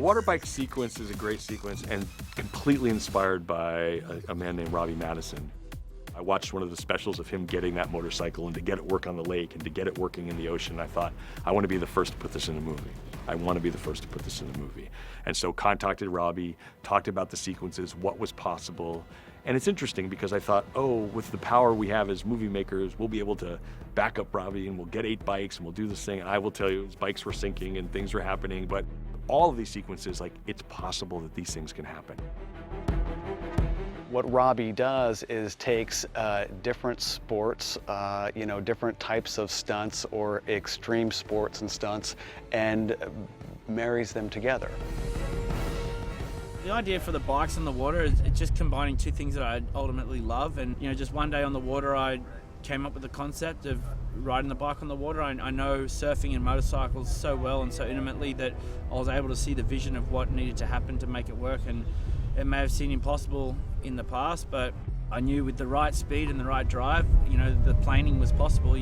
water bike sequence is a great sequence and completely inspired by a man named Robbie Maddison. I watched one of the specials of him getting that motorcycle and to get it work on the lake and to get it working in the ocean. I thought, I want to be the first to put this in a movie. I want to be the first to put this in a movie. And so contacted Robbie, talked about the sequences, what was possible. And it's interesting because I thought, oh, with the power we have as movie makers, we'll be able to back up Robbie and we'll get 8 bikes and we'll do this thing. And I will tell you, his bikes were sinking and things were happening, but all of these sequences, like, it's possible that these things can happen. What Robbie does is takes different sports, different types of stunts or extreme sports and stunts and marries them together. The idea for the bikes on the water is it's just combining two things that I ultimately love. And just one day on the water, I came up with the concept of riding the bike on the water. I know surfing and motorcycles so well and so intimately that I was able to see the vision of what needed to happen to make it work. And it may have seemed impossible in the past, but I knew with the right speed and the right drive, the planing was possible.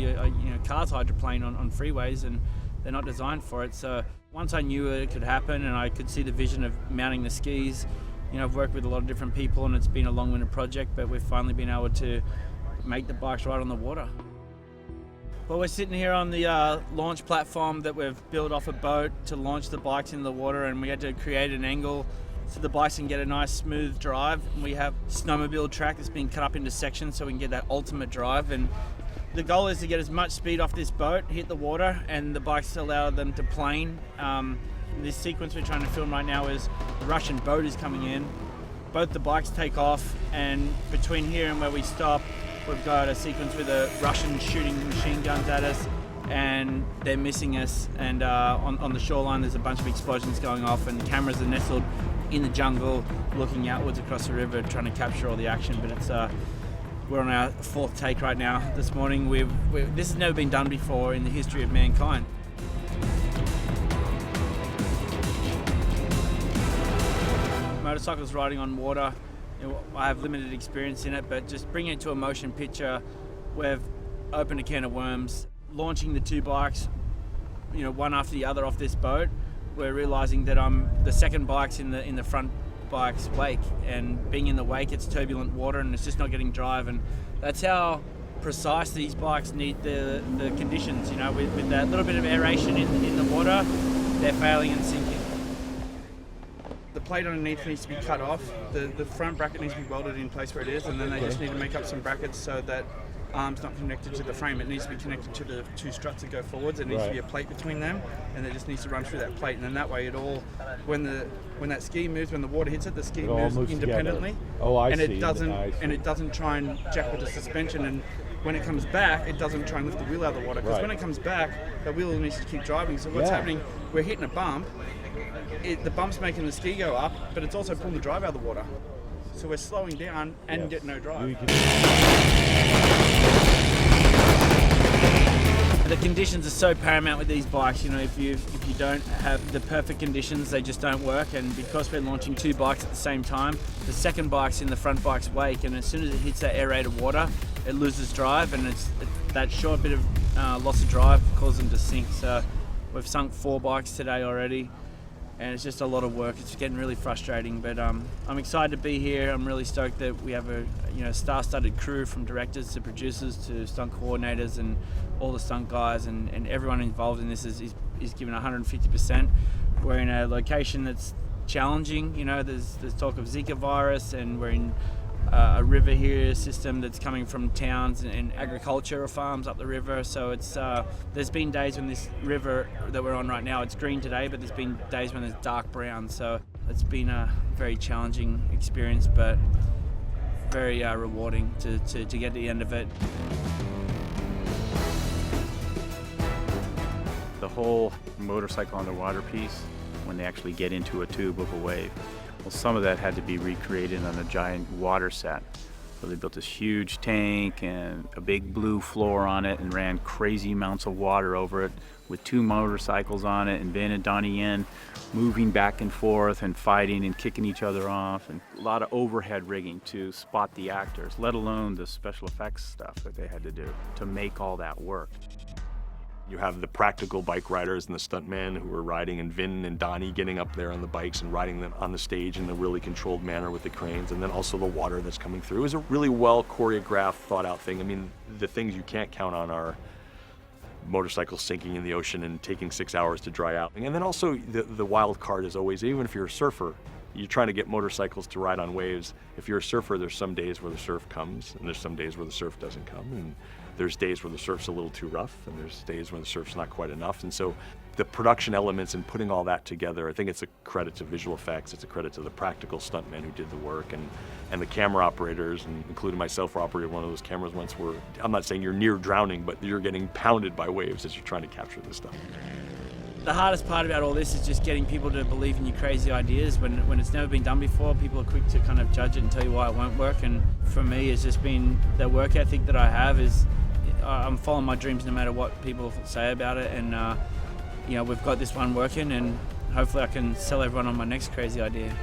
Cars hydroplane on freeways and they're not designed for it. So once I knew it could happen and I could see the vision of mounting the skis, I've worked with a lot of different people and it's been a long-winded project, but we've finally been able to make the bikes ride on the water. Well, we're sitting here on the launch platform that we've built off a boat to launch the bikes into the water, and we had to create an angle so the bikes can get a nice smooth drive. We have snowmobile track that's been cut up into sections so we can get that ultimate drive, and the goal is to get as much speed off this boat, hit the water, and the bikes allow them to plane. This sequence we're trying to film right now is the Russian boat is coming in. Both the bikes take off, and between here and where we stop, we've got a sequence with the Russians shooting machine guns at us, and they're missing us. And on the shoreline, there's a bunch of explosions going off, and cameras are nestled in the jungle, looking outwards across the river, trying to capture all the action. But it's we're on our 4th take right now. This morning, this has never been done before in the history of mankind. Motorcycles riding on water, I have limited experience in it, but just bringing it to a motion picture, we've opened a can of worms. Launching the 2 bikes, one after the other off this boat, we're realizing that the second bike's in the front bike's wake, and being in the wake, it's turbulent water and it's just not getting drive, and that's how precise these bikes need the conditions. With that little bit of aeration in the water, they're failing and sinking. The plate underneath needs to be cut off. The front bracket needs to be welded in place where it is, and then they just need to make up some brackets so that arm's not connected to the frame. It needs to be connected to the 2 struts that go forwards. There needs to be a plate between them, and it just needs to run through that plate. And then that way, when that ski moves, when the water hits it, the ski moves independently. Together. Oh, I see. And it doesn't try and jack with the suspension. And when it comes back, it doesn't try and lift the wheel out of the water, because when it comes back, the wheel needs to keep driving. So what's happening? We're hitting a bump. The bump's making the ski go up, but it's also pulling the drive out of the water. So we're slowing down and get no drive. The conditions are so paramount with these bikes. If you don't have the perfect conditions, they just don't work. And because we're launching 2 bikes at the same time, the second bike's in the front bike's wake, and as soon as it hits that aerated water, it loses drive, and it's that short bit of loss of drive causes them to sink. So we've sunk 4 bikes today already, and it's just a lot of work. It's getting really frustrating, but I'm excited to be here. I'm really stoked that we have a star-studded crew, from directors to producers to stunt coordinators and all the stunt guys, and everyone involved in this is giving 150%. We're in a location that's challenging. There's talk of Zika virus, and we're in a river here system that's coming from towns and agriculture farms up the river. So there's been days when this river that we're on right now, it's green today, but there's been days when it's dark brown. So it's been a very challenging experience, but very rewarding to get to the end of it. The whole motorcycle underwater piece, when they actually get into a tube of a wave, well, some of that had to be recreated on a giant water set. So they built this huge tank and a big blue floor on it and ran crazy amounts of water over it with 2 motorcycles on it, and Vin and Donnie Yen moving back and forth and fighting and kicking each other off, and a lot of overhead rigging to spot the actors, let alone the special effects stuff that they had to do to make all that work. You have the practical bike riders and the stuntmen who are riding, and Vin and Donnie getting up there on the bikes and riding them on the stage in a really controlled manner with the cranes, and then also the water that's coming through. It was a really well choreographed, thought out thing. I mean, the things you can't count on are motorcycles sinking in the ocean and taking 6 hours to dry out. And then also the wild card is always, even if you're a surfer, you're trying to get motorcycles to ride on waves. If you're a surfer, there's some days where the surf comes, and there's some days where the surf doesn't come. And there's days where the surf's a little too rough, and there's days when the surf's not quite enough. And so the production elements and putting all that together, I think it's a credit to visual effects, it's a credit to the practical stuntmen who did the work, and the camera operators, and including myself, who operated one of those cameras once, where I'm not saying you're near drowning, but you're getting pounded by waves as you're trying to capture this stuff. The hardest part about all this is just getting people to believe in your crazy ideas. When it's never been done before, people are quick to kind of judge it and tell you why it won't work. And for me, it's just been the work ethic that I have is I'm following my dreams no matter what people say about it. And we've got this one working, and hopefully I can sell everyone on my next crazy idea.